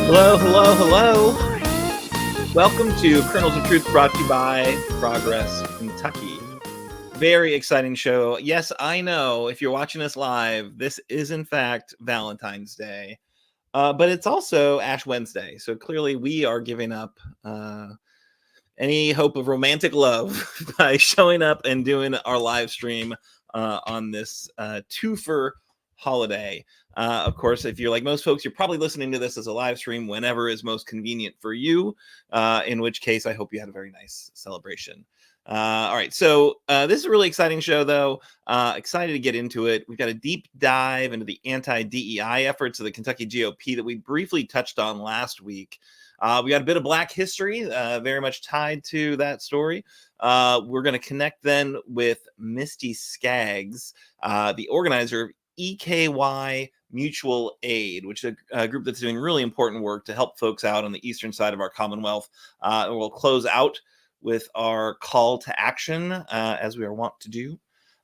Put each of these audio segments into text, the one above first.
Hello, hello, hello. Welcome to Kernels of Truth, brought to you by Progress Kentucky. Very exciting show. Yes, I know if you're watching us live, this is in fact Valentine's Day, but it's also Ash Wednesday. So clearly we are giving up any hope of romantic love by showing up and doing our live stream on this twofer holiday. Of course, if you're like most folks, you're probably listening to this as a live stream whenever is most convenient for you, in which case I hope you had a very nice celebration. All right, so this is a really exciting show, though. Excited to get into it. We've got a deep dive into the anti-DEI efforts of the Kentucky GOP that we briefly touched on last week. We got a bit of Black history, very much tied to that story. We're going to connect then with Misty Skaggs, the organizer of EKY Mutual Aid, which is a group that's doing really important work to help folks out on the eastern side of our Commonwealth. And we'll close out with our call to action, as we are wont to do.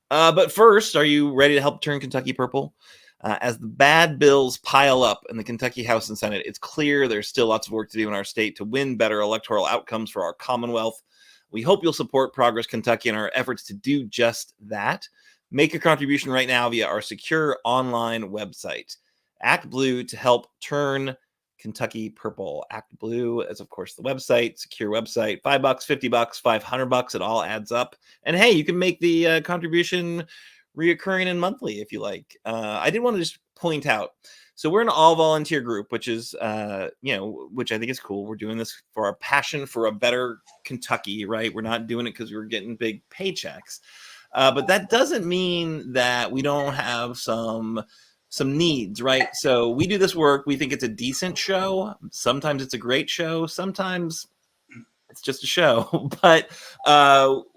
But first, are you ready to help turn Kentucky purple? As the bad bills pile up in the Kentucky House and Senate, it's clear there's still lots of work to do in our state to win better electoral outcomes for our Commonwealth. We hope you'll support Progress Kentucky in our efforts to do just that. Make a contribution right now via our secure online website. Act Blue to help turn Kentucky purple. Act Blue is, of course, the website, secure website. $5, $50, $500, it all adds up. And hey, you can make the contribution reoccurring and monthly if you like. I did want to just point out, so we're an all volunteer group, which is which I think is cool. We're doing this for our passion for a better Kentucky, right? We're not doing it because we're getting big paychecks, but that doesn't mean that we don't have some needs, right? So we do this work. We think it's a decent show. Sometimes it's a great show. Sometimes it's just a show, but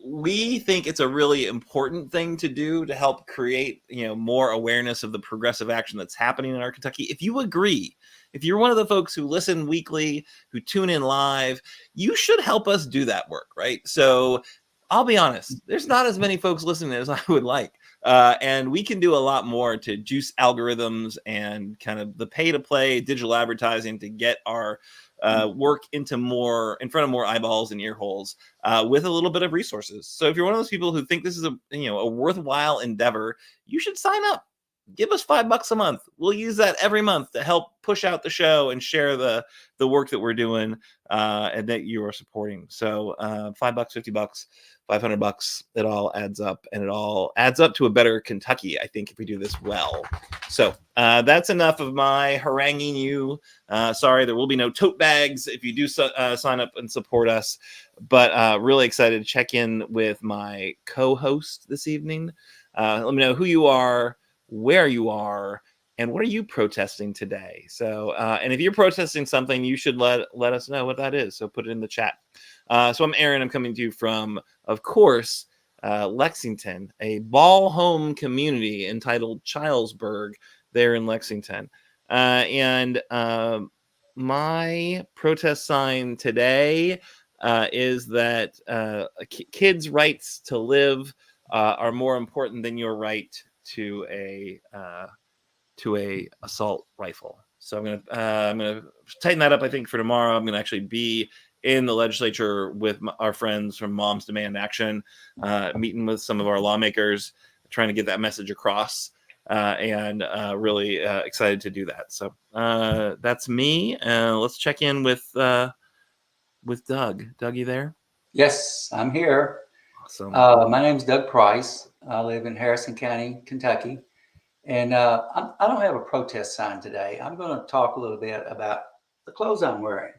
we think it's a really important thing to do to help create, more awareness of the progressive action that's happening in our Kentucky. If you agree, if you're one of the folks who listen weekly, who tune in live, you should help us do that work, right? So I'll be honest, there's not as many folks listening as I would like. And we can do a lot more to juice algorithms and kind of the pay to play digital advertising to get our work in front of more eyeballs and ear holes with a little bit of resources. So if you're one of those people who think this is a worthwhile endeavor, you should sign up. Give us $5 a month. We'll use that every month to help push out the show and share the work that we're doing and that you are supporting. So $5, $50, $500, it all adds up, and it all adds up to a better Kentucky, I think, if we do this well. So that's enough of my haranguing you. Sorry, there will be no tote bags if you do sign up and support us, but really excited to check in with my co-host this evening. Let me know who you are, where you are, and what are you protesting today? So, and if you're protesting something, you should let us know what that is. So put it in the chat. So I'm Aaron. I'm coming to you from, of course, Lexington, a ball home community entitled Childsburg there in Lexington. And my protest sign today is that kids' rights to live are more important than your right to a assault rifle. So I'm gonna tighten that up. I think for tomorrow, I'm gonna actually be in the legislature with our friends from Moms Demand Action, meeting with some of our lawmakers, trying to get that message across, and really excited to do that. So that's me. Let's check in with Doug. Doug, you there? Yes, I'm here. Awesome. My name's Doug Price. I live in Harrison County, Kentucky. And I don't have a protest sign today. I'm going to talk a little bit about the clothes I'm wearing.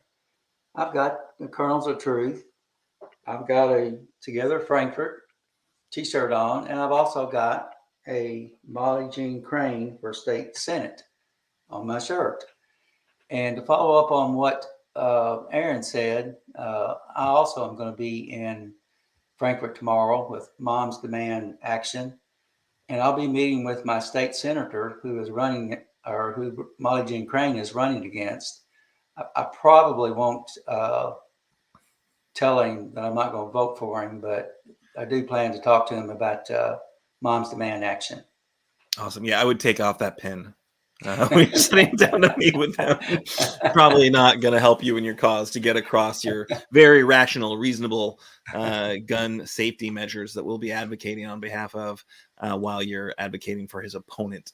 I've got the Kernels of Truth. I've got a Together Frankfurt t-shirt on, and I've also got a Molly Jean Crane for State Senate on my shirt. And to follow up on what Aaron said, I also am going to be in Frankfurt tomorrow with Moms Demand Action. And I'll be meeting with my state senator who is running, or who Molly Jean Crane is running against. I probably won't tell him that I'm not going to vote for him, but I do plan to talk to him about Moms Demand Action. Awesome. Yeah, I would take off that pin. When you're sitting down to meet with them, probably not going to help you in your cause to get across your very rational, reasonable gun safety measures that we'll be advocating on behalf of while you're advocating for his opponent.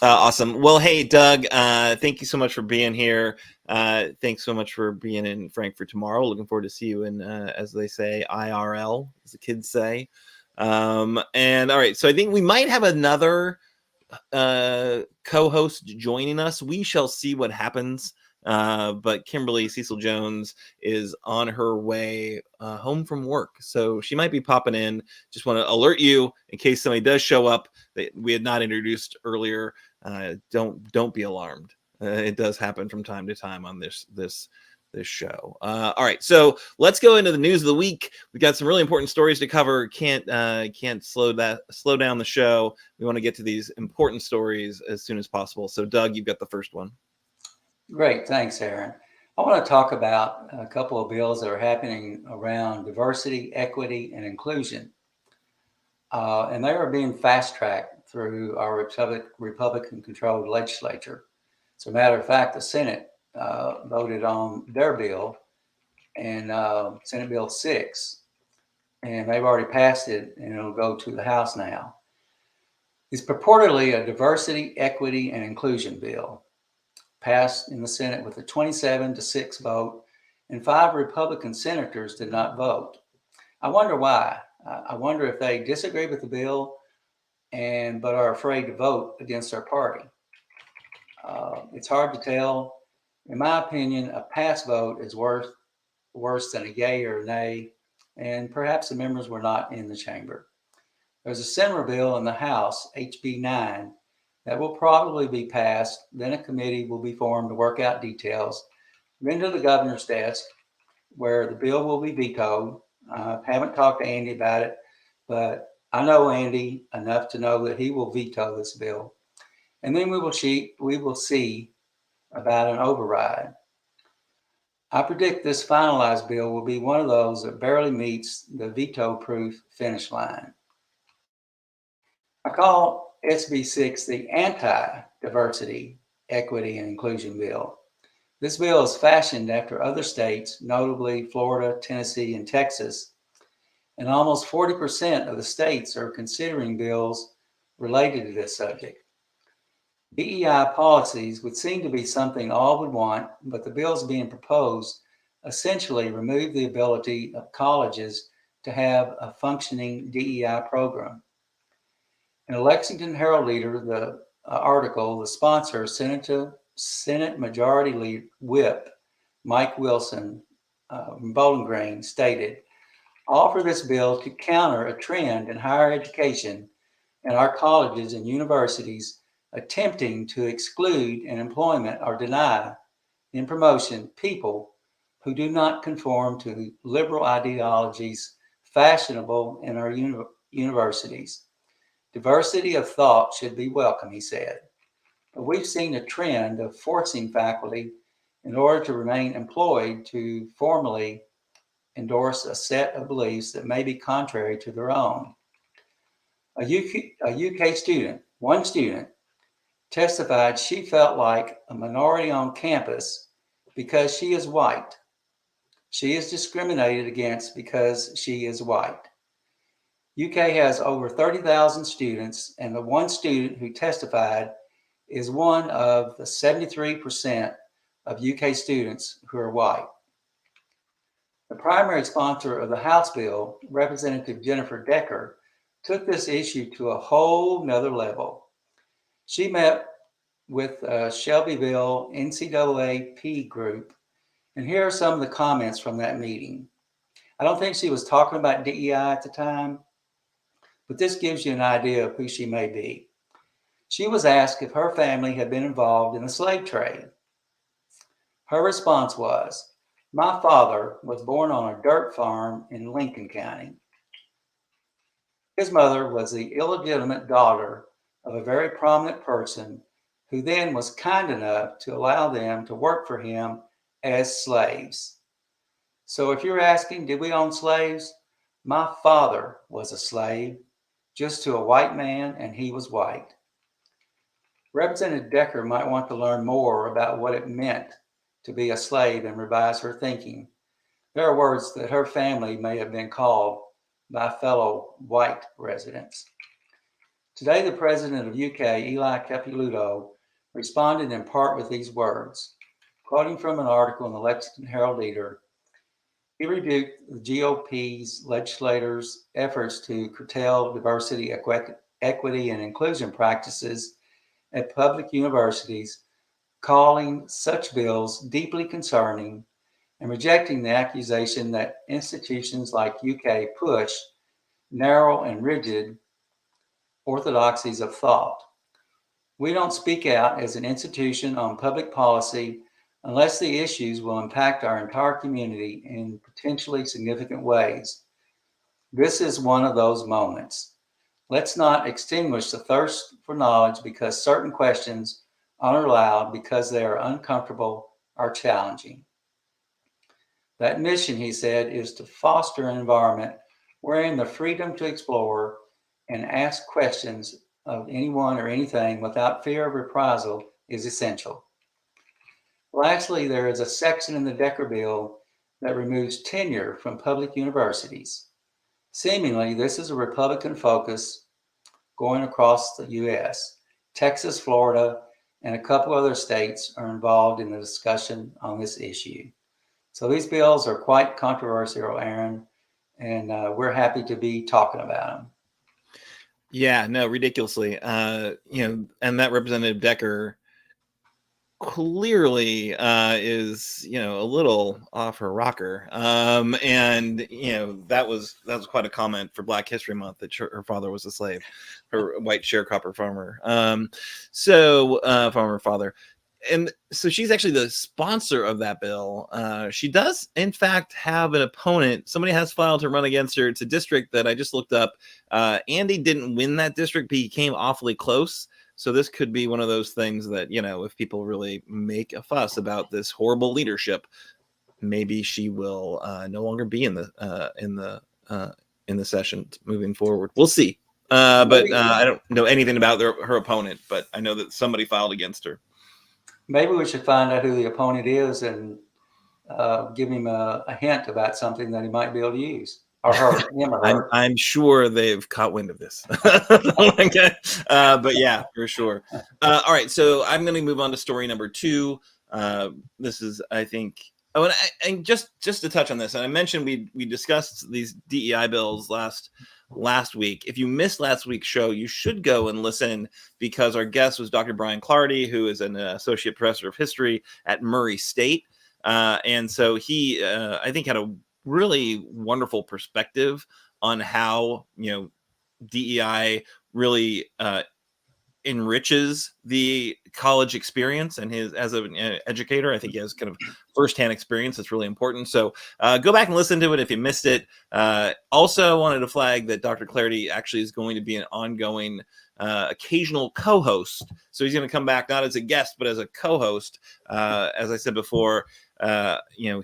Awesome. Well, hey, Doug, thank you so much for being here. Thanks so much for being in Frankfurt tomorrow. Looking forward to see you in, as they say, IRL, as the kids say. And all right, so I think we might have another co-host joining us. We shall see what happens. But Kimberly Cecil Jones is on her way home from work, so she might be popping in. Just want to alert you in case somebody does show up that we had not introduced earlier. Don't be alarmed. It does happen from time to time on this show. All right, so let's go into the news of the week. We've got some really important stories to cover. Can't slow down the show. We want to get to these important stories as soon as possible. So Doug, you've got the first one. Great, thanks, Aaron. I want to talk about a couple of bills that are happening around diversity, equity, and inclusion. And they are being fast-tracked through our Republican-controlled legislature. As a matter of fact, the Senate voted on their bill, and Senate Bill 6, and they've already passed it, and it'll go to the House now. It's purportedly a diversity, equity, and inclusion bill, passed in the Senate with a 27-6 vote, and 5 Republican senators did not vote. I wonder why. I wonder if they disagree with the bill but are afraid to vote against their party. It's hard to tell. In my opinion, a pass vote is worse than a yay or a nay, and perhaps the members were not in the chamber. There's a similar bill in the House, HB 9, that will probably be passed. Then a committee will be formed to work out details, then to the governor's desk, where the bill will be vetoed. I haven't talked to Andy about it, but I know Andy enough to know that he will veto this bill. And then we will see about an override. I predict this finalized bill will be one of those that barely meets the veto-proof finish line. I call SB 6 the anti-diversity, equity, and inclusion bill. This bill is fashioned after other states, notably Florida, Tennessee, and Texas, and almost 40% of the states are considering bills related to this subject. DEI policies would seem to be something all would want, but the bills being proposed essentially remove the ability of colleges to have a functioning DEI program. In a Lexington Herald Leader, the article, the sponsor, Senate Majority Whip Mike Wilson from Bowling Green, stated, offer this bill to counter a trend in higher education and our colleges and universities attempting to exclude in employment or deny in promotion people who do not conform to liberal ideologies fashionable in our universities. Diversity of thought should be welcome, he said. But we've seen a trend of forcing faculty in order to remain employed to formally endorse a set of beliefs that may be contrary to their own. A UK student, one student, testified she felt like a minority on campus because she is white. She is discriminated against because she is white. UK has over 30,000 students, and the one student who testified is one of the 73% of UK students who are white. The primary sponsor of the House bill, Representative Jennifer Decker, took this issue to a whole nother level. She met with Shelbyville NCAAP group, and here are some of the comments from that meeting. I don't think she was talking about DEI at the time, but this gives you an idea of who she may be. She was asked if her family had been involved in the slave trade. Her response was, my father was born on a dirt farm in Lincoln County. His mother was the illegitimate daughter of a very prominent person who then was kind enough to allow them to work for him as slaves. So if you're asking, did we own slaves? My father was a slave. just to a white man, and he was white. Representative Decker might want to learn more about what it meant to be a slave and revise her thinking. There are words that her family may have been called by fellow white residents. Today, the president of UK, Eli Capilouto, responded in part with these words. Quoting from an article in the Lexington Herald-Leader, he rebuked the GOP's legislators' efforts to curtail diversity, equity, and inclusion practices at public universities, calling such bills deeply concerning and rejecting the accusation that institutions like UK push narrow and rigid orthodoxies of thought. We don't speak out as an institution on public policy unless the issues will impact our entire community in potentially significant ways. This is one of those moments. Let's not extinguish the thirst for knowledge because certain questions aren't allowed because they are uncomfortable or challenging. That mission, he said, is to foster an environment wherein the freedom to explore and ask questions of anyone or anything without fear of reprisal is essential. Lastly, there is a section in the Decker bill that removes tenure from public universities. Seemingly, this is a Republican focus going across the U.S. Texas, Florida, and a couple other states are involved in the discussion on this issue. So these bills are quite controversial, Aaron, and we're happy to be talking about them. Yeah, no, ridiculously. And that Representative Decker clearly is, a little off her rocker. And that was quite a comment for Black History Month that her father was a slave, her white sharecropper farmer. Farmer father. And so she's actually the sponsor of that bill. She does, in fact, have an opponent. Somebody has filed to run against her. It's a district that I just looked up. Andy didn't win that district, but he came awfully close. So this could be one of those things that, if people really make a fuss about this horrible leadership, maybe she will no longer be in the session moving forward. We'll see. But I don't know anything about her opponent, but I know that somebody filed against her. Maybe we should find out who the opponent is and give him a hint about something that he might be able to use. Or her, him or her. I'm sure they've caught wind of this. But yeah, for sure. All right, so I'm going to move on to story number 2. This is, I think, and just to touch on this, and I mentioned we discussed these DEI bills last week. If you missed last week's show, you should go and listen, because our guest was Dr. Brian Clardy, who is an associate professor of history at Murray State. And so he, I think, had a really wonderful perspective on how, DEI really enriches the college experience, and his as an educator, I think he has kind of firsthand experience that's really important. So go back and listen to it if you missed it. Also wanted to flag that Dr. Clardy actually is going to be an ongoing occasional co-host. So he's going to come back not as a guest, but as a co-host. As I said before,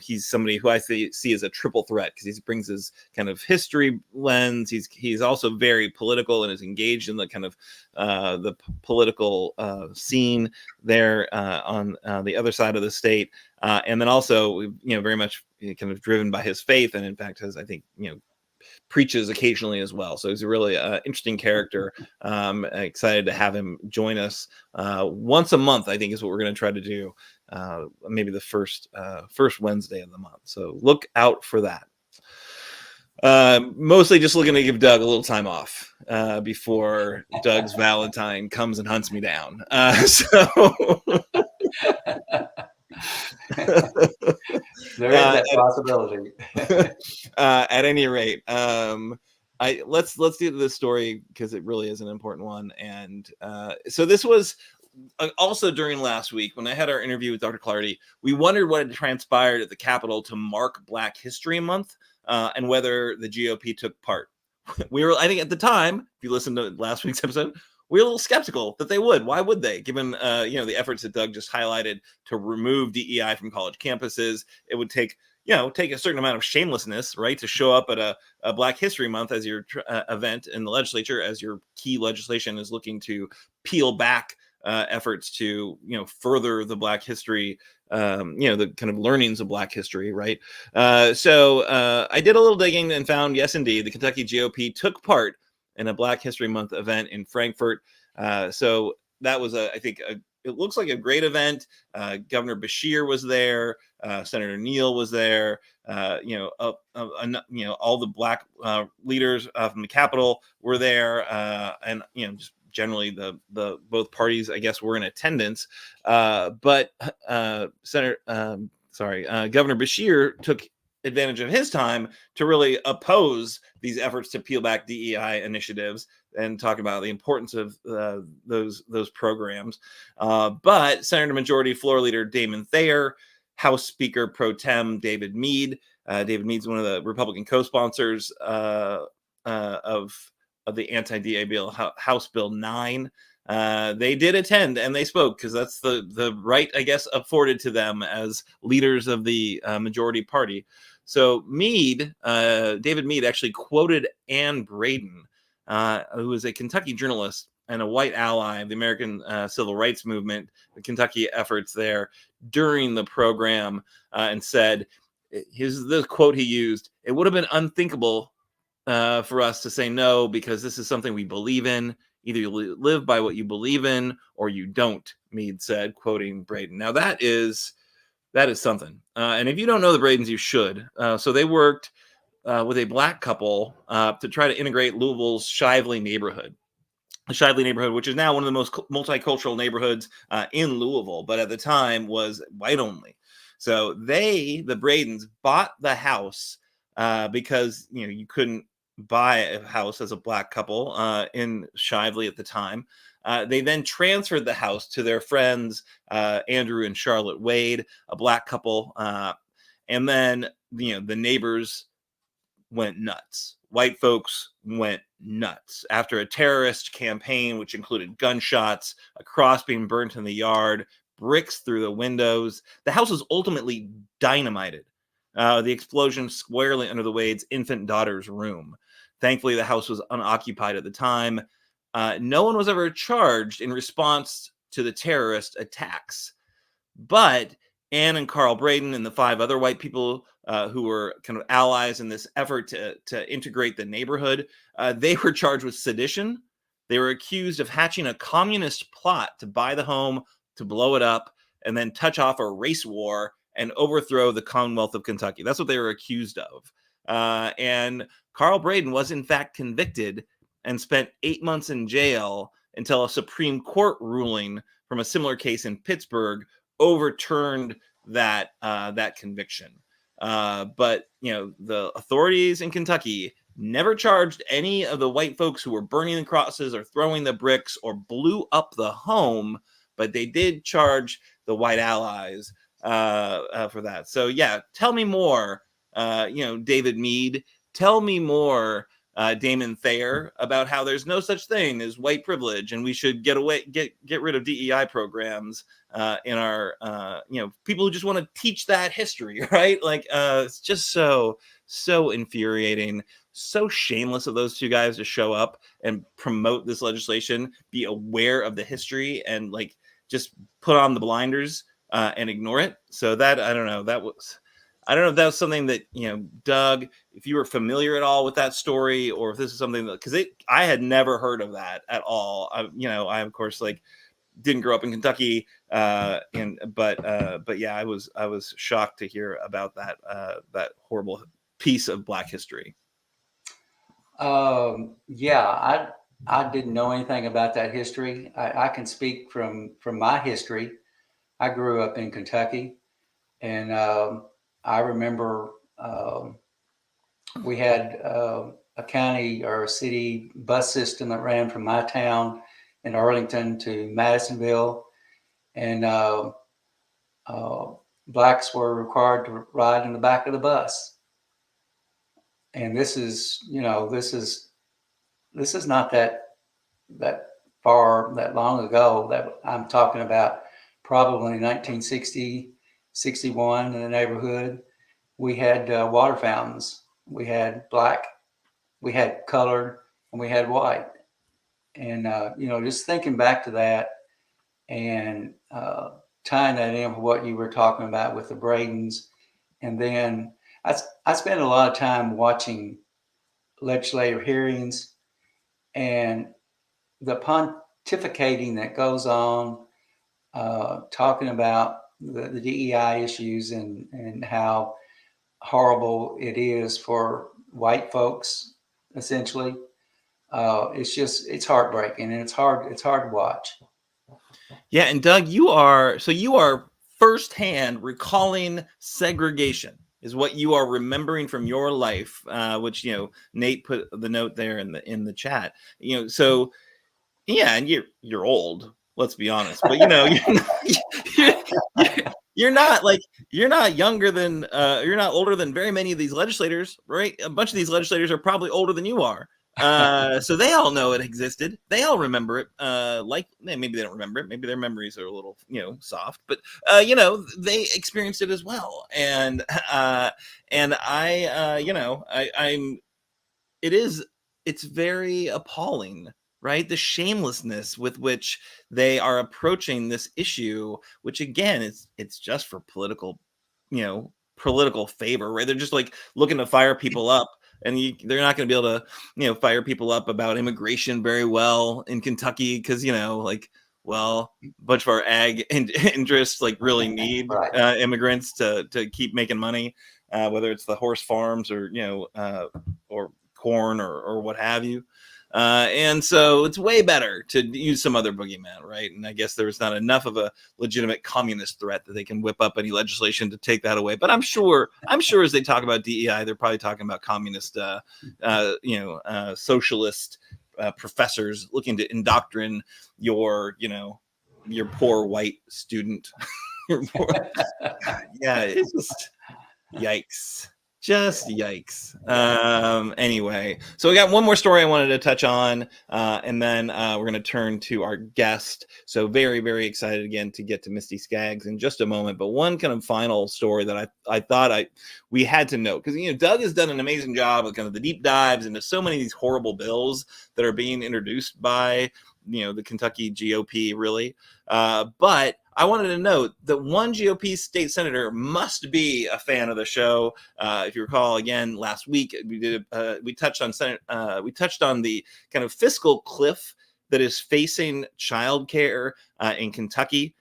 he's somebody who I see as a triple threat, because he brings his kind of history lens. He's also very political and is engaged in the kind of the political scene there on the other side of the state, and then also very much kind of driven by his faith, and in fact has, I think, preaches occasionally as well. So he's a really interesting character. Excited to have him join us once a month, I think, is what we're going to try to do. Maybe the first Wednesday of the month. So look out for that. Mostly just looking to give Doug a little time off before Doug's Valentine comes and hunts me down. There is that possibility. At any rate, let's do this story, because it really is an important one. And so this was also during last week when I had our interview with Dr. Clardy. We wondered what had transpired at the Capitol to mark Black History Month, and whether the GOP took part. We were, I think, at the time, if you listened to last week's episode, we were a little skeptical that they would. Why would they? Given the efforts that Doug just highlighted to remove DEI from college campuses, it would take take a certain amount of shamelessness, right, to show up at a Black History Month as your event in the legislature, as your key legislation is looking to peel back efforts to further the Black history, the kind of learnings of Black history, right? So I did a little digging and found, yes, indeed, the Kentucky GOP took part in a Black History Month event in Frankfort. So that was it looks like a great event. Governor Beshear was there. Senator Neal was there. All the Black leaders from the Capitol were there, and just generally the both parties, I guess, were in attendance. But Governor Beshear took advantage of his time to really oppose these efforts to peel back DEI initiatives and talk about the importance of those programs. But Senator Majority Floor Leader Damon Thayer, House Speaker Pro Tem David Meade. David Meade's one of the Republican co-sponsors of the anti-DEI bill, House Bill 9. They did attend and they spoke because that's the right, I guess, afforded to them as leaders of the majority party. So David Meade actually quoted Ann Braden, who was a Kentucky journalist and a white ally of the American Civil Rights Movement, the Kentucky efforts there during the program, and said, here's the quote he used: "It would have been unthinkable for us to say no, because this is something we believe in. Either you live by what you believe in or you don't," Meade said, quoting Braden. Now that is something. And if you don't know the Bradens, you should. So they worked with a Black couple to try to integrate Louisville's Shively neighborhood. The Shively neighborhood, which is now one of the most multicultural neighborhoods in Louisville, but at the time was white only. So the Bradens, bought the house because you couldn't buy a house as a Black couple in Shively at the time. They then transferred the house to their friends, Andrew and Charlotte Wade, a Black couple. And then, the neighbors went nuts. White folks went nuts after a terrorist campaign, which included gunshots, a cross being burnt in the yard, bricks through the windows. The house was ultimately dynamited. The explosion squarely under the Wade's infant daughter's room. Thankfully, the house was unoccupied at the time. No one was ever charged in response to the terrorist attacks. But Ann and Carl Braden and the 5 other white people who were kind of allies in this effort to integrate the neighborhood, they were charged with sedition. They were accused of hatching a communist plot to buy the home, to blow it up, and then touch off a race war and overthrow the Commonwealth of Kentucky. That's what they were accused of. And Carl Braden was in fact convicted and spent 8 months in jail until a Supreme Court ruling from a similar case in Pittsburgh overturned that conviction. But the authorities in Kentucky never charged any of the white folks who were burning the crosses or throwing the bricks or blew up the home, but they did charge the white allies for that. So yeah, tell me more, David Meade. Tell me more, Damon Thayer, about how there's no such thing as white privilege, and we should get rid of DEI programs in our people who just want to teach that history, right? Like it's just so infuriating, so shameless of those two guys to show up and promote this legislation, be aware of the history, and like just put on the blinders and ignore it. So that I don't know if that was something that, Doug, if you were familiar at all with that story, or if this is something that, because I had never heard of that at all. I of course didn't grow up in Kentucky, but yeah, I was shocked to hear about that horrible piece of Black history. Yeah, I didn't know anything about that history. I can speak from my history. I grew up in Kentucky, and I remember we had a county or a city bus system that ran from my town in Arlington to Madisonville, and Blacks were required to ride in the back of the bus. And this is not that long ago. That I'm talking about, probably 1960, 61 in the neighborhood. we had water fountains. We had black, we had colored, and we had white. And just thinking back to that and tying that in with what you were talking about with the Bradens, and then I spent a lot of time watching legislative hearings and the pontificating that goes on, talking about the DEI issues and how horrible it is for white folks, essentially. It's heartbreaking, and it's hard to watch. Yeah, and Doug, you are firsthand recalling segregation is what you are remembering from your life, which Nate put the note there in the chat. So yeah, and you're old. Let's be honest, but you're not like you're not younger than you're not older than very many of these legislators, right? A bunch of these legislators are probably older than you are. So they all know it existed. They all remember it. Like maybe they don't remember it. Maybe their memories are a little, soft. But they experienced it as well. And it's very appalling, right? The shamelessness with which they are approaching this issue, which again, it's just for political favor, right? They're just like looking to fire people up. And they're not going to be able to, fire people up about immigration very well in Kentucky because, a bunch of our ag interests really need Right. Immigrants to keep making money, whether it's the horse farms or or corn or what have you. And so it's way better to use some other boogeyman, right? And I guess there's not enough of a legitimate communist threat that they can whip up any legislation to take that away. But I'm sure as they talk about DEI, they're probably talking about communist, socialist professors looking to indoctrinate your poor white student. Yeah, it's just yikes. Just yikes. Anyway, so we got one more story I wanted to touch on, and then we're going to turn to our guest. So very, very excited again to get to Misty Skaggs in just a moment. But one kind of final story that I thought we had to note, because Doug has done an amazing job of kind of the deep dives into so many of these horrible bills that are being introduced by the Kentucky GOP, really. But I wanted to note that one GOP state senator must be a fan of the show. If you recall, again last week we touched on the kind of fiscal cliff that is facing childcare in Kentucky,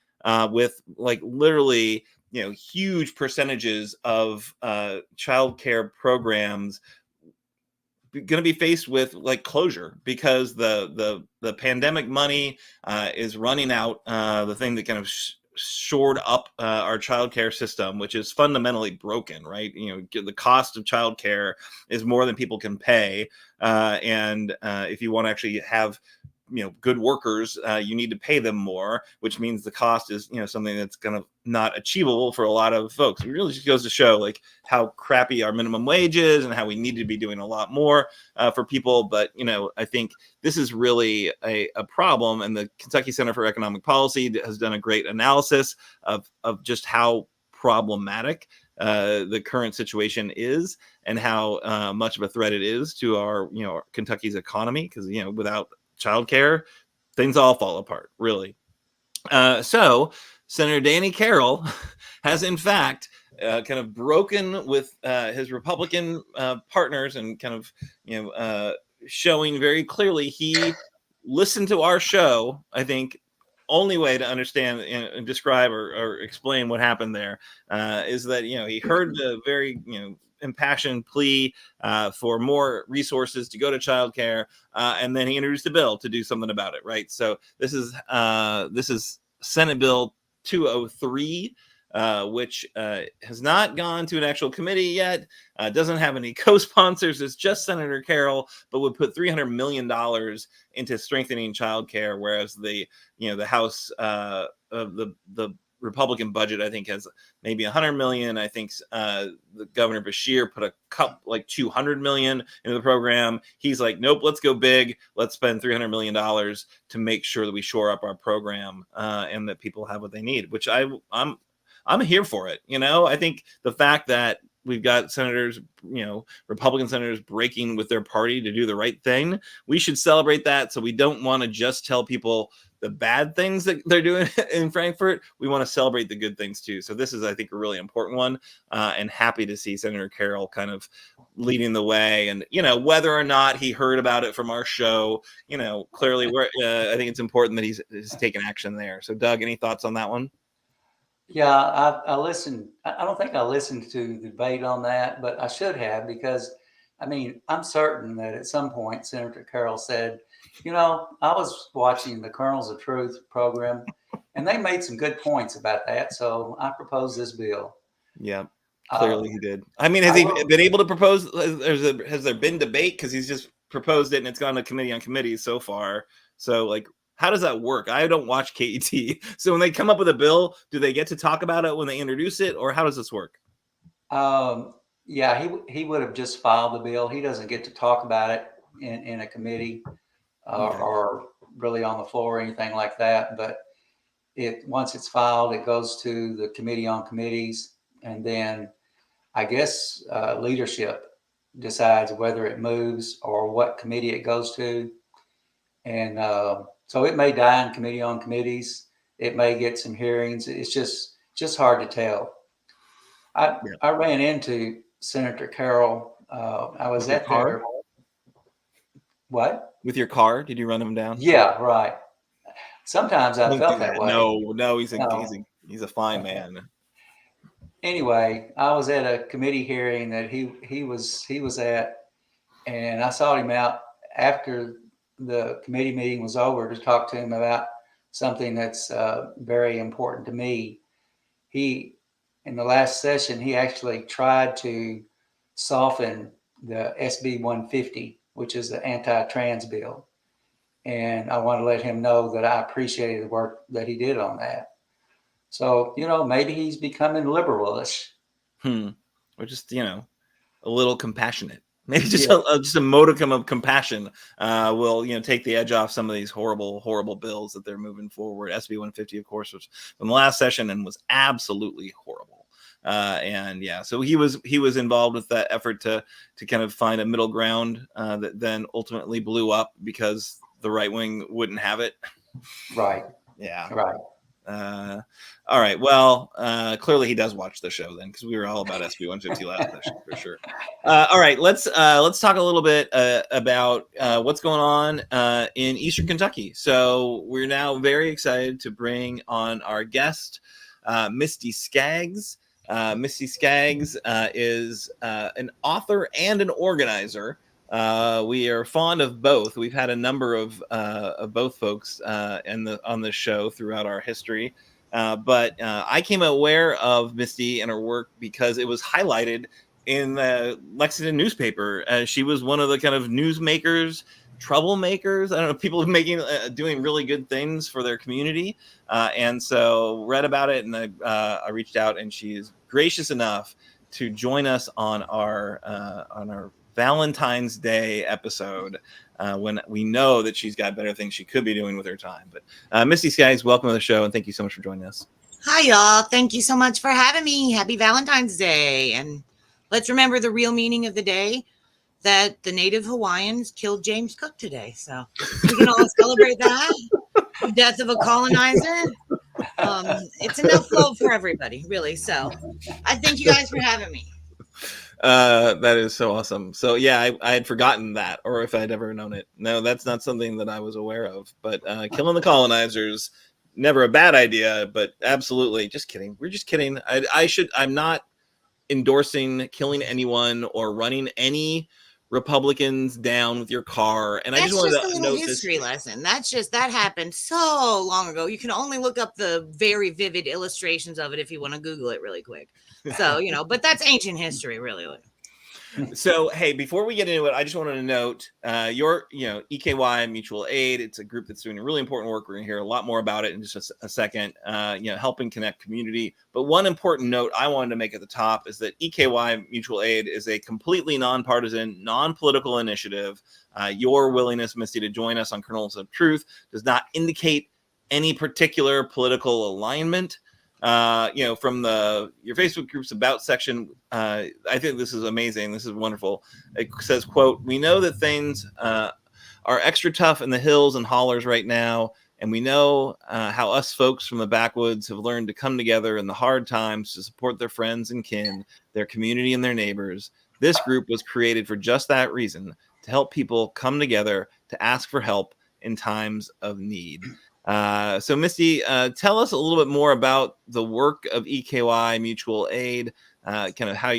with literally huge percentages of childcare programs going to be faced with closure because the pandemic money is running out. The thing that kind of shored up our childcare system, which is fundamentally broken, right? The cost of childcare is more than people can pay, and if you want to actually have good workers, you need to pay them more, which means the cost is something that's kind of not achievable for a lot of folks. It really just goes to show how crappy our minimum wage is and how we need to be doing a lot more for people. But I think this is really a problem, and the Kentucky Center for Economic Policy has done a great analysis of just how problematic the current situation is and how much of a threat it is to our Kentucky's economy, because without childcare, things all fall apart, really. So Senator Danny Carroll has in fact kind of broken with his Republican partners and kind of showing very clearly he listened to our show. I think only way to understand and describe or explain what happened there is that he heard the very impassioned plea for more resources to go to childcare, and then he introduced a bill to do something about it. Right. So this is Senate Bill 203. Which has not gone to an actual committee yet, doesn't have any co-sponsors. It's just Senator Carroll, but would put $300 million into strengthening childcare, whereas the House the Republican budget, I think, has maybe $100 million. I think the Governor Beshear put a cup $200 million into the program. He's like, nope, let's go big. Let's spend $300 million to make sure that we shore up our program and that people have what they need, which I'm here for it. I think the fact that we've got senators, Republican senators breaking with their party to do the right thing. We should celebrate that. So we don't want to just tell people the bad things that they're doing in Frankfort. We want to celebrate the good things too. So this is, I think, a really important one, and happy to see Senator Carroll kind of leading the way. And, whether or not he heard about it from our show, clearly I think it's important that he's taken action there. So Doug, any thoughts on that one? Yeah, I listened. I don't think I listened to the debate on that, but I should have, because I'm certain that at some point Senator Carroll said, I was watching the Kernels of Truth program and they made some good points about that. So I proposed this bill. Yeah, clearly he did. Has he been able to propose? Has there been debate? Because he's just proposed it and it's gone to committee on committees so far. So how does that work? I don't watch KET. So when they come up with a bill, do they get to talk about it when they introduce it, or how does this work? Yeah, he would have just filed the bill. He doesn't get to talk about it in a committee or really on the floor or anything like that. But once it's filed, it goes to the committee on committees, and then I guess leadership decides whether it moves or what committee it goes to. And so it may die in committee on committees. It may get some hearings. It's just hard to tell. I ran into Senator Carroll. I was at their. What? With your car? Did you run him down? Yeah, right. Sometimes I felt that way. No, he's a fine man. Anyway, I was at a committee hearing that he was at, and I sought him out after the committee meeting was over to talk to him about something that's very important to me. In the last session, he actually tried to soften the SB 150, which is the anti-trans bill. And I want to let him know that I appreciated the work that he did on that. So, maybe he's becoming liberalish. Or just, a little compassionate. Maybe just a modicum of compassion will, take the edge off some of these horrible, horrible bills that they're moving forward. SB 150, of course, was from the last session and was absolutely horrible. So he was involved with that effort to kind of find a middle ground that then ultimately blew up because the right wing wouldn't have it. Right. Yeah. Right. All right. Well, clearly he does watch the show then, because we were all about SB 150 last session for sure. All right. Let's talk a little bit about what's going on in Eastern Kentucky. So we're now very excited to bring on our guest, Misty Skaggs. Misty Skaggs is an author and an organizer. We are fond of both. We've had a number of both folks on the show throughout our history. But I came aware of Misty and her work because it was highlighted in the Lexington newspaper. She was one of the kind of newsmakers, troublemakers. I don't know, people doing really good things for their community. And so read about it, and I reached out, and she is gracious enough to join us on our Valentine's Day episode when we know that she's got better things she could be doing with her time. But Misty Skaggs, welcome to the show, and thank you so much for joining us. Hi, y'all. Thank you so much for having me. Happy Valentine's Day. And let's remember the real meaning of the day, that the native Hawaiians killed James Cook today. So we can all celebrate that. The death of a colonizer. It's enough love for everybody, really. So I thank you guys for having me. That is so awesome. So yeah, I had forgotten that, or if I'd ever known it. No, that's not something that I was aware of. But killing the colonizers, never a bad idea, but absolutely. Just kidding. We're just kidding. I'm not endorsing killing anyone or running any Republicans down with your car. And that's I just wanted a little history lesson. That happened so long ago. You can only look up the very vivid illustrations of it if you want to Google it really quick. So, but that's ancient history, really. So, hey, before we get into it, I just wanted to note your, EKY Mutual Aid. It's a group that's doing really important work. We're going to hear a lot more about it in just a second, helping connect community. But one important note I wanted to make at the top is that EKY Mutual Aid is a completely nonpartisan, non-political initiative. Your willingness, Misty, to join us on Kernels of Truth does not indicate any particular political alignment. from your Facebook group's about section. I think this is amazing. This is wonderful. It says, quote, "We know that things are extra tough in the hills and hollers right now. And we know how us folks from the backwoods have learned to come together in the hard times to support their friends and kin, their community and their neighbors. This group was created for just that reason, to help people come together to ask for help in times of need." So Misty, tell us a little bit more about the work of EKY Mutual Aid, kind of how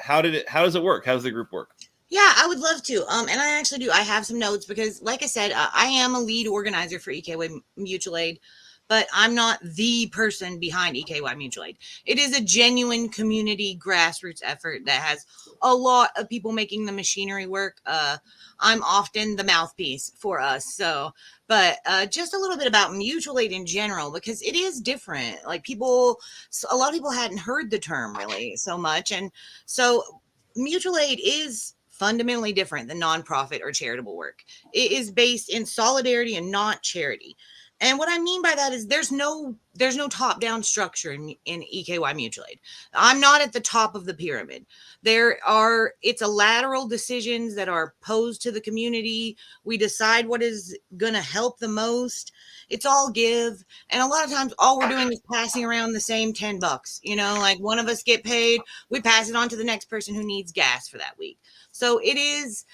how does it work? How does the group work? Yeah, I would love to. And I actually do. I have some notes because, like I said, I am a lead organizer for EKY Mutual Aid, but I'm not the person behind EKY Mutual Aid. It is a genuine community grassroots effort that has a lot of people making the machinery work. I'm often the mouthpiece for us. So, but just a little bit about mutual aid in general, because it is different. Like a lot of people hadn't heard the term really so much. And so mutual aid is fundamentally different than nonprofit or charitable work. It is based in solidarity and not charity. And what I mean by that is there's no top-down structure in EKY Mutual Aid. I'm not at the top of the pyramid. It's a lateral decisions that are posed to the community. We decide what is going to help the most. It's all give. And a lot of times all we're doing is passing around the same $10. Like one of us get paid, we pass it on to the next person who needs gas for that week. So it is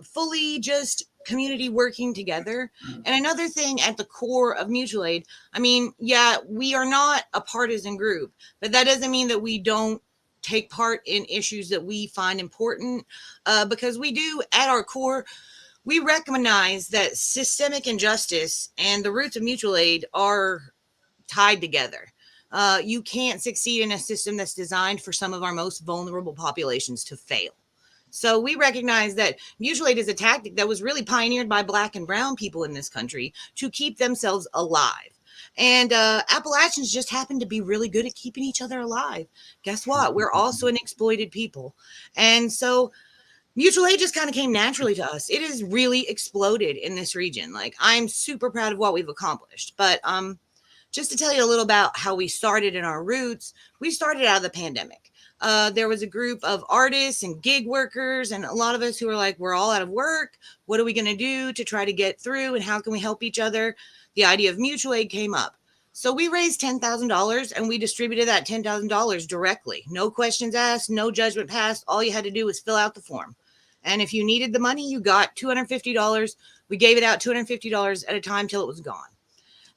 fully just community working together. And another thing at the core of mutual aid, we are not a partisan group, but that doesn't mean that we don't take part in issues that we find important, because we do at our core. We recognize that systemic injustice and the roots of mutual aid are tied together. You can't succeed in a system that's designed for some of our most vulnerable populations to fail. So we recognize that mutual aid is a tactic that was really pioneered by Black and brown people in this country to keep themselves alive. And Appalachians just happen to be really good at keeping each other alive. Guess what? We're also an exploited people. And so mutual aid just kind of came naturally to us. It has really exploded in this region. Like, I'm super proud of what we've accomplished. But just to tell you a little about how we started in our roots, we started out of the pandemic. There was a group of artists and gig workers and a lot of us who were like, we're all out of work. What are we going to do to try to get through, and how can we help each other? The idea of mutual aid came up. So we raised $10,000 and we distributed that $10,000 directly. No questions asked, no judgment passed. All you had to do was fill out the form. And if you needed the money, you got $250. We gave it out $250 at a time till it was gone.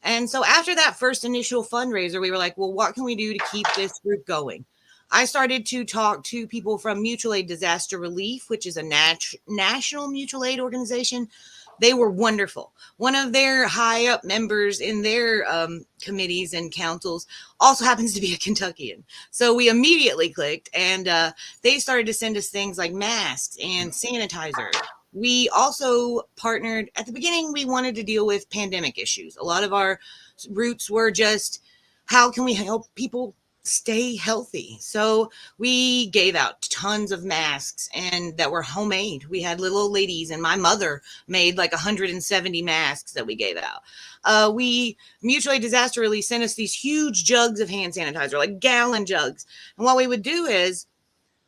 And so after that first initial fundraiser, we were like, well, what can we do to keep this group going? I started to talk to people from Mutual Aid Disaster Relief, which is a national mutual aid organization. They were wonderful. One of their high up members in their committees and councils also happens to be a Kentuckian. So we immediately clicked, and they started to send us things like masks and sanitizer. We also partnered at the beginning. We wanted to deal with pandemic issues. A lot of our roots were just, how can we help people stay healthy? So we gave out tons of masks and that were homemade. We had little old ladies, and my mother made like 170 masks that we gave out. Mutual Aid Disaster Relief sent us these huge jugs of hand sanitizer, like gallon jugs. And what we would do is,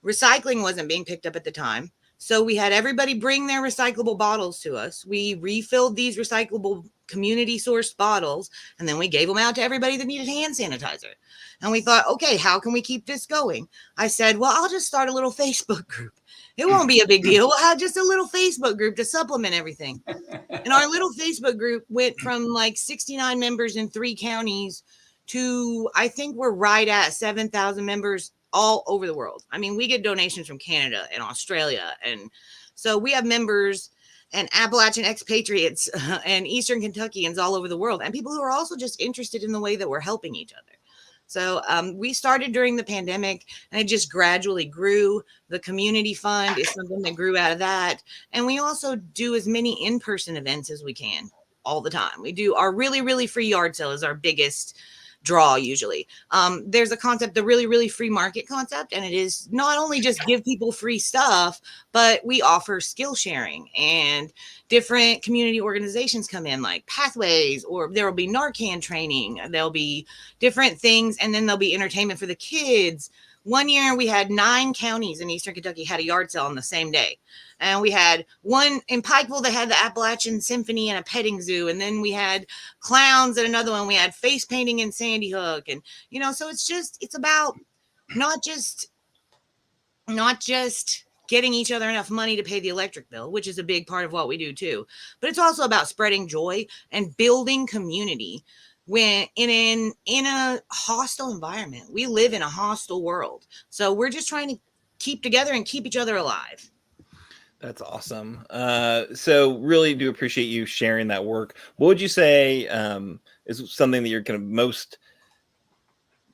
recycling wasn't being picked up at the time. So we had everybody bring their recyclable bottles to us. We refilled these recyclable community sourced bottles, and then we gave them out to everybody that needed hand sanitizer. And we thought, okay, how can we keep this going? I said, well, I'll just start a little Facebook group. It won't be a big deal. We'll have just a little Facebook group to supplement everything. And our little Facebook group went from like 69 members in 3 counties to, I think we're right at 7,000 members all over the world. I mean, we get donations from Canada and Australia. And so we have members and Appalachian expatriates and Eastern Kentuckians all over the world, and people who are also just interested in the way that we're helping each other. So we started during the pandemic, and it just gradually grew. The community fund is something that grew out of that. And we also do as many in-person events as we can all the time. We do our really, really free yard sale is our biggest draw usually. There's a concept, the really, really free market concept. And it is not only just give people free stuff, but we offer skill sharing, and different community organizations come in, like Pathways, or there will be Narcan training. There'll be different things. And then there'll be entertainment for the kids. One year we had 9 counties in Eastern Kentucky had a yard sale on the same day. And we had one in Pikeville that had the Appalachian Symphony and a petting zoo. And then we had clowns at another one. We had face painting in Sandy Hook. And, so it's about not just getting each other enough money to pay the electric bill, which is a big part of what we do too. But it's also about spreading joy and building community when in a hostile environment. We live in a hostile world. So we're just trying to keep together and keep each other alive. That's awesome. So really do appreciate you sharing that work. What would you say is something that you're kind of most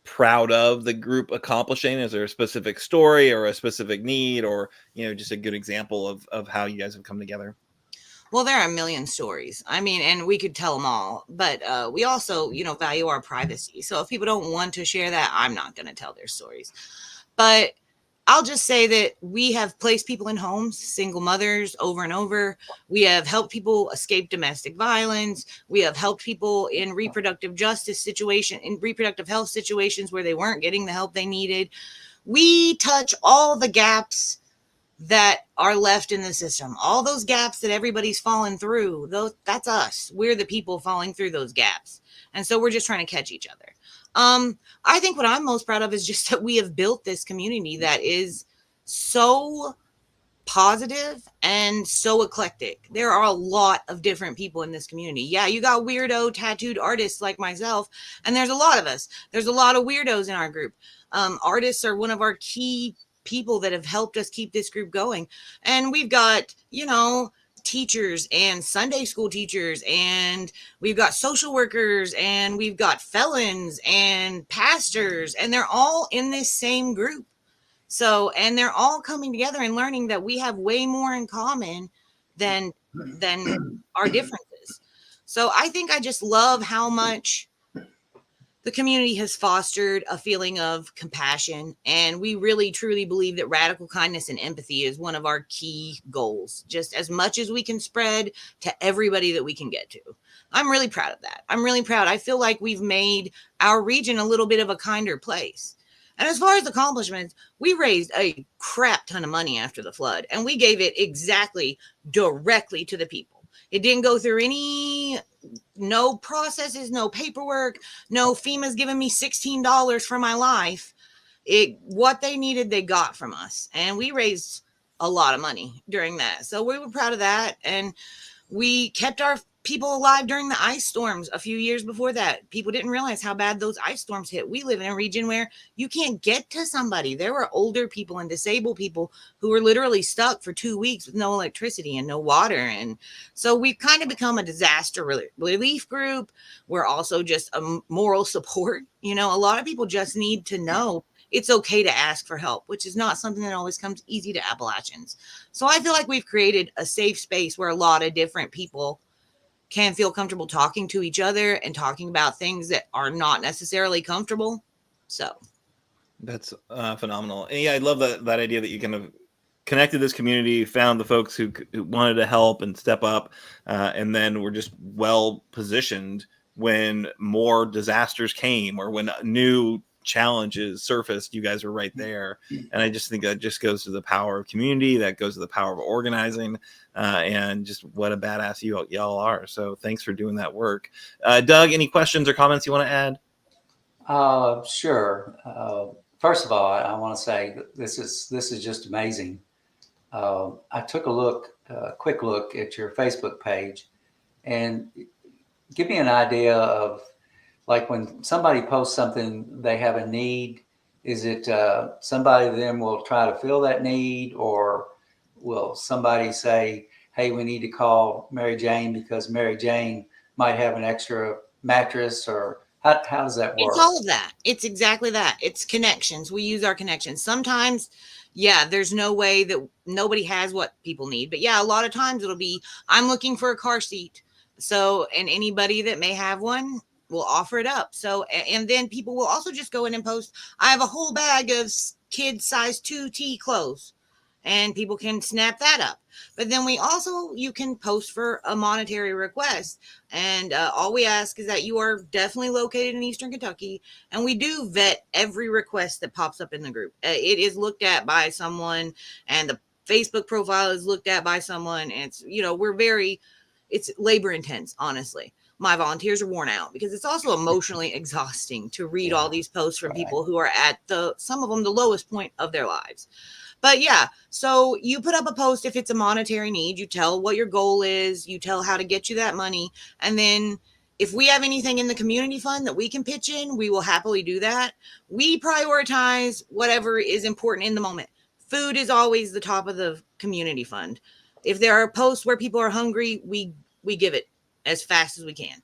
proud of the group accomplishing? Is there a specific story or a specific need, or just a good example of how you guys have come together? Well, there are a million stories. I mean, and we could tell them all, but we also, value our privacy. So if people don't want to share that, I'm not going to tell their stories. But I'll just say that we have placed people in homes, single mothers, over and over. We have helped people escape domestic violence. We have helped people in reproductive health situations where they weren't getting the help they needed. We touch all the gaps that are left in the system, all those gaps that everybody's fallen through. That's us. We're the people falling through those gaps. And so we're just trying to catch each other. I think what I'm most proud of is just that we have built this community that is so positive and so eclectic. There are a lot of different people in this community. Yeah, you got weirdo tattooed artists like myself, and there's a lot of us. There's a lot of weirdos in our group. Artists are one of our key people that have helped us keep this group going. And we've got, teachers and Sunday school teachers, and we've got social workers, and we've got felons and pastors, and they're all in this same group. So, and they're all coming together and learning that we have way more in common than our differences. So I think I just love how much the community has fostered a feeling of compassion, and we really truly believe that radical kindness and empathy is one of our key goals, just as much as we can spread to everybody that we can get to. I'm really proud of that. I'm really proud. I feel like we've made our region a little bit of a kinder place. And as far as accomplishments, we raised a crap ton of money after the flood, and we gave it directly to the people. It didn't go through no processes, no paperwork, no FEMA's giving me $16 for my life. What they needed, they got from us. And we raised a lot of money during that. So we were proud of that. And we kept our people alive during the ice storms a few years before that. People didn't realize how bad those ice storms hit. We live in a region where you can't get to somebody. There were older people and disabled people who were literally stuck for 2 weeks with no electricity and no water. And so we've kind of become a disaster relief group. We're also just a moral support. A lot of people just need to know it's okay to ask for help, which is not something that always comes easy to Appalachians. So I feel like we've created a safe space where a lot of different people can feel comfortable talking to each other and talking about things that are not necessarily comfortable. So that's phenomenal. And yeah, I love that idea that you kind of connected this community, found the folks who wanted to help and step up, and then were just well positioned when more disasters came or when new challenges surfaced. You guys were right there. And I just think that just goes to the power of community, that goes to the power of organizing, and just what a badass y'all are. So thanks for doing that work. Doug, any questions or comments you want to add? Sure. First of all, I want to say this is just amazing. I took a quick look at your Facebook page, and give me an idea of, like, when somebody posts something, they have a need. Is it somebody then will try to fill that need, or will somebody say, hey, we need to call Mary Jane because Mary Jane might have an extra mattress, or how does that work? It's all of that. It's exactly that. It's connections. We use our connections. Sometimes, yeah, there's no way that nobody has what people need. But yeah, a lot of times it'll be, I'm looking for a car seat. So, and anybody that may have one, we'll offer it up. So, and then people will also just go in and post, I have a whole bag of kids size 2T clothes, and people can snap that up. But then you can post for a monetary request. And all we ask is that you are definitely located in Eastern Kentucky. And we do vet every request that pops up in the group. It is looked at by someone, and the Facebook profile is looked at by someone. And it's, it's labor intense, honestly. My volunteers are worn out because it's also emotionally exhausting to read all these posts from people who are at some of them, the lowest point of their lives. But yeah, so you put up a post if it's a monetary need, you tell what your goal is, you tell how to get you that money. And then if we have anything in the community fund that we can pitch in, we will happily do that. We prioritize whatever is important in the moment. Food is always the top of the community fund. If there are posts where people are hungry, we give it as fast as we can.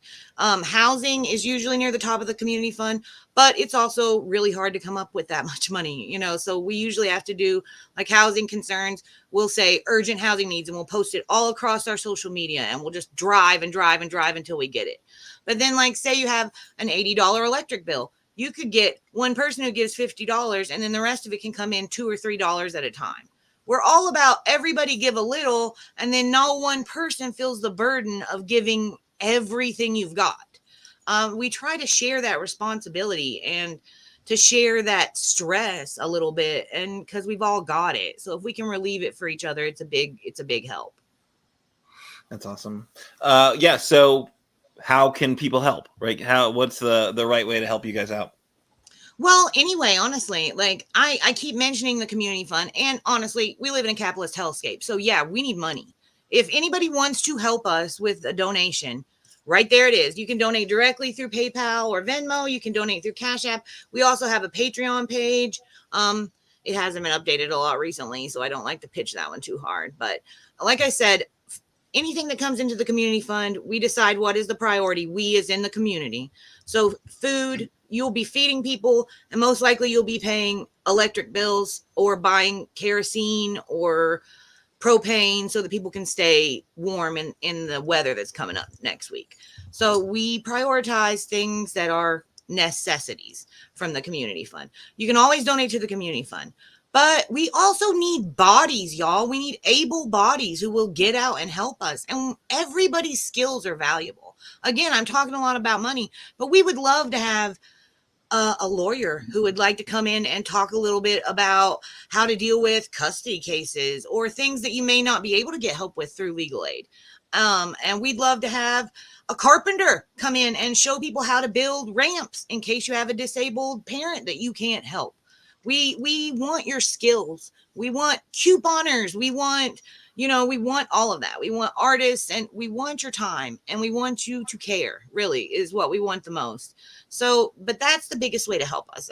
Housing is usually near the top of the community fund, but it's also really hard to come up with that much money, so we usually have to do like housing concerns. We'll say urgent housing needs, and we'll post it all across our social media, and we'll just drive until we get it. But then, like, say you have an $80 electric bill, you could get one person who gives $50, and then the rest of it can come in $2 or $3 at a time. We're all about everybody give a little, and then no one person feels the burden of giving everything you've got. We try to share that responsibility and to share that stress a little bit, and because we've all got it. So if we can relieve it for each other, it's a big help. That's awesome. Yeah. So how can people help? Right? What's the right way to help you guys out? Well, anyway, honestly, like I keep mentioning the community fund, and honestly, we live in a capitalist hellscape. So yeah, we need money. If anybody wants to help us with a donation, right there it is. You can donate directly through PayPal or Venmo. You can donate through Cash App. We also have a Patreon page. It hasn't been updated a lot recently, so I don't like to pitch that one too hard. But like I said, anything that comes into the community fund, we decide what is the priority. We as in the community. So food, you'll be feeding people, and most likely you'll be paying electric bills or buying kerosene or propane so that people can stay warm in the weather that's coming up next week. So we prioritize things that are necessities from the community fund. You can always donate to the community fund, but we also need bodies, y'all. We need able bodies who will get out and help us. And everybody's skills are valuable. Again, I'm talking a lot about money, but we would love to have a lawyer who would like to come in and talk a little bit about how to deal with custody cases or things that you may not be able to get help with through legal aid. And we'd love to have a carpenter come in and show people how to build ramps in case you have a disabled parent that you can't help. We want your skills. We want couponers. We want all of that. We want artists, and we want your time, and we want you to care, really, is what we want the most. So, but that's the biggest way to help us.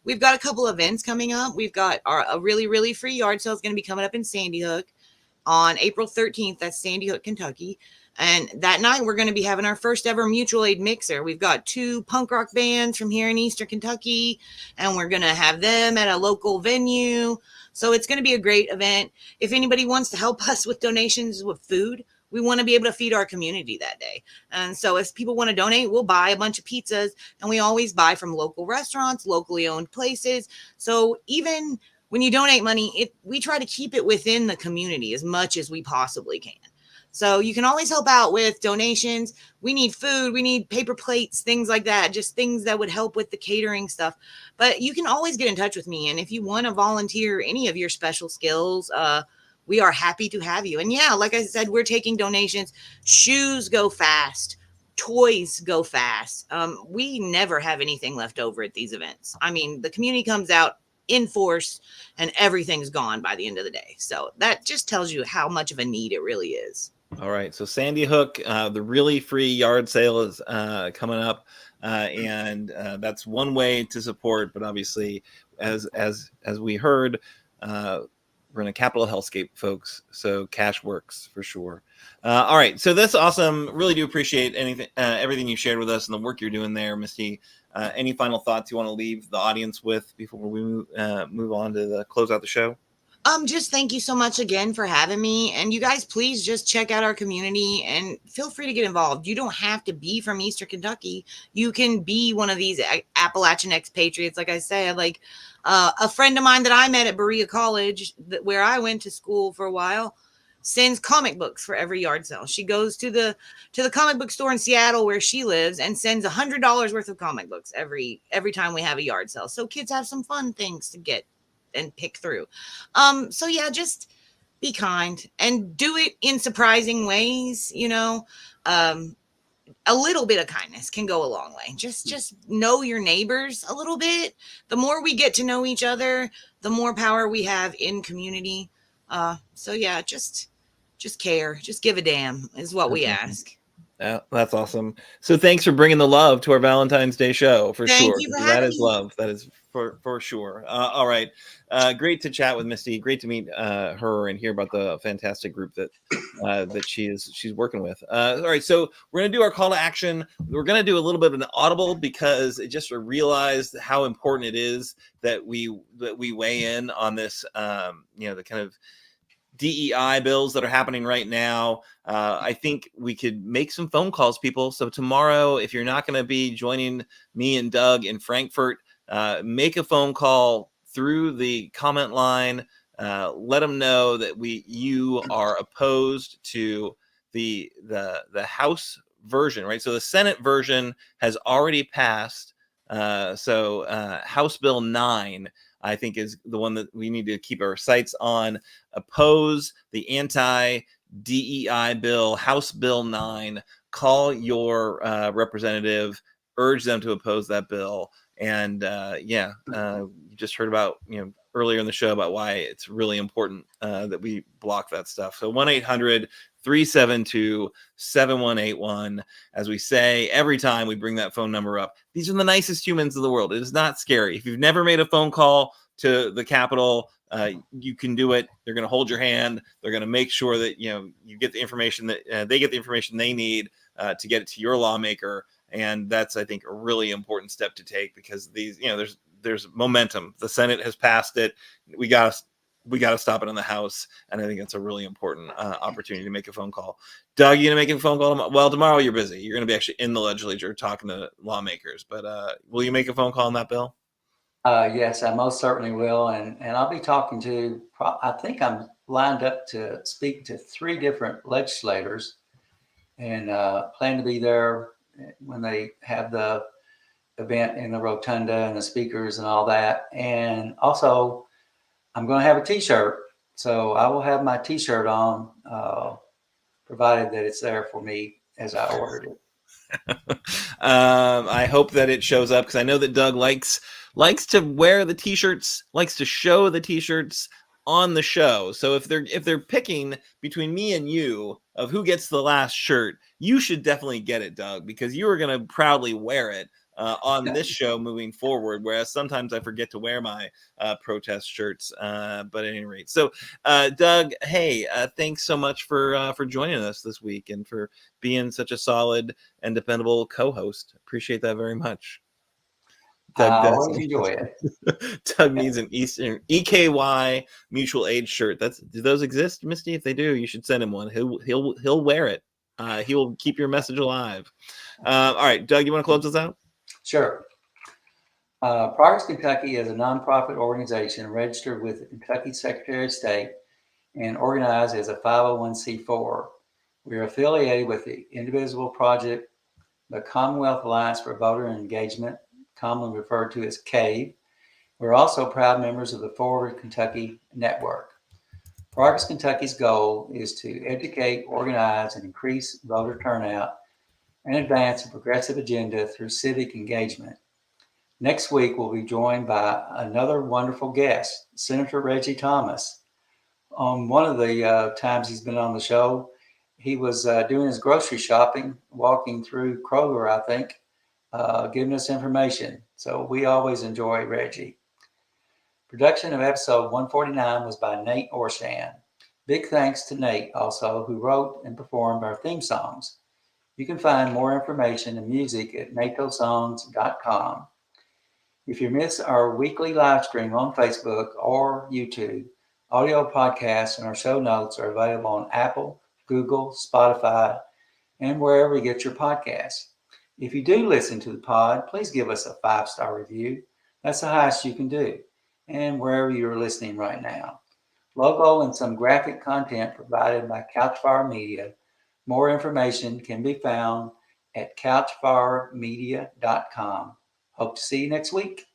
We've got a couple events coming up. We've got a really, really free yard sale is going to be coming up in Sandy Hook on April 13th. That's Sandy Hook, Kentucky. And that night, we're going to be having our first ever mutual aid mixer. We've got 2 punk rock bands from here in Eastern Kentucky, and we're going to have them at a local venue. So it's going to be a great event. If anybody wants to help us with donations with food, we want to be able to feed our community that day. And so if people want to donate, we'll buy a bunch of pizzas, and we always buy from local restaurants, locally owned places. So even when you donate money, we try to keep it within the community as much as we possibly can. So you can always help out with donations. We need food. We need paper plates, things like that, just things that would help with the catering stuff. But you can always get in touch with me. And if you want to volunteer any of your special skills, we are happy to have you. And yeah, like I said, we're taking donations. Shoes go fast. Toys go fast. We never have anything left over at these events. I mean, the community comes out in force and everything's gone by the end of the day. So that just tells you how much of a need it really is. All right. So Sandy Hook, the really free yard sale is coming up. And that's one way to support. But obviously, as we heard, we're in a capital hellscape, folks. So cash works for sure. All right. So that's awesome. Really do appreciate everything you shared with us and the work you're doing there, Misty. Any final thoughts you want to leave the audience with before we move on to close out the show? Just thank you so much again for having me. And you guys, please just check out our community and feel free to get involved. You don't have to be from Eastern Kentucky. You can be one of these Appalachian expatriates. Like I said, like a friend of mine that I met at Berea College, where I went to school for a while, sends comic books for every yard sale. She goes to the comic book store in Seattle where she lives and sends $100 worth of comic books every time we have a yard sale. So kids have some fun things to get and pick through. So yeah, just be kind and do it in surprising ways. A little bit of kindness can go a long way. Just know your neighbors a little bit. The more we get to know each other, the more power we have in community. So yeah, just care, just give a damn is what we ask. Yeah, that's awesome. So thanks for bringing the love to our Valentine's Day show for Thank sure. you for That having is me. love. That is for sure. All right. Great to chat with Misty. Great to meet her and hear about the fantastic group that she's working with. All right. So we're going to do our call to action. We're going to do a little bit of an audible because it just realized how important it is that we weigh in on this, the kind of DEI bills that are happening right now. I think we could make some phone calls, people. So tomorrow, if you're not going to be joining me and Doug in Frankfurt, make a phone call through the comment line. Let them know that you are opposed to the House version, right? So the Senate version has already passed. So House Bill 9, I think, is the one that we need to keep our sights on. Oppose the anti-DEI bill, House Bill 9. Call your representative, urge them to oppose that bill. And you just heard about, earlier in the show about why it's really important that we block that stuff. So 1-800-372-7181. As we say every time we bring that phone number up, these are the nicest humans in the world. It is not scary. If you've never made a phone call to the Capitol, you can do it. They're going to hold your hand. They're going to make sure that you get the information that they get the information they need to get it to your lawmaker. And that's, I think, a really important step to take because these, there's momentum. The Senate has passed it. We got to stop it in the House, and I think it's a really important opportunity to make a phone call. Doug, you gonna make a phone call? Well, tomorrow you're busy. You're gonna be actually in the legislature talking to lawmakers. But will you make a phone call on that bill? Yes, I most certainly will, and I'll be talking to. I think I'm lined up to speak to 3 different legislators, and plan to be there when they have the event in the rotunda and the speakers and all that. And also, I'm going to have a T-shirt, so I will have my T-shirt on, provided that it's there for me as I ordered it. I hope that it shows up because I know that Doug likes to wear the T-shirts, likes to show the T-shirts on the show. So if they're picking between me and you of who gets the last shirt, you should definitely get it, Doug, because you are going to proudly wear it on this show moving forward. Whereas sometimes I forget to wear my protest shirts. But at any rate, so Doug, hey, thanks so much for joining us this week and for being such a solid and dependable co-host. Appreciate that very much. I always enjoy it. Doug needs an EKY Mutual Aid shirt. Do those exist, Misty? If they do, you should send him one. He'll wear it. He will keep your message alive. All right, Doug, you want to close us out? Sure. Progress Kentucky is a nonprofit organization registered with the Kentucky Secretary of State and organized as a 501c4. We are affiliated with the Indivisible Project, the Commonwealth Alliance for Voter Engagement, commonly referred to as CAVE. We're also proud members of the Forward Kentucky Network. Progress Kentucky's goal is to educate, organize, and increase voter turnout and advance a progressive agenda through civic engagement. Next week, we'll be joined by another wonderful guest, Senator Reggie Thomas. On one of the times he's been on the show, he was doing his grocery shopping, walking through Kroger, I think, giving us information. So we always enjoy Reggie. Production of episode 149 was by Nate Orshan. Big thanks to Nate also, who wrote and performed our theme songs. You can find more information and music at natosongs.com. If you miss our weekly live stream on Facebook or YouTube, Audio podcasts and our show notes are available on Apple, Google, Spotify, and wherever you get your podcasts. If you do listen to the pod, please give us a 5-star review. That's the highest you can do. And wherever you're listening right now. Logo and some graphic content provided by Couchfire Media. More information can be found at couchfiremedia.com. Hope to see you next week.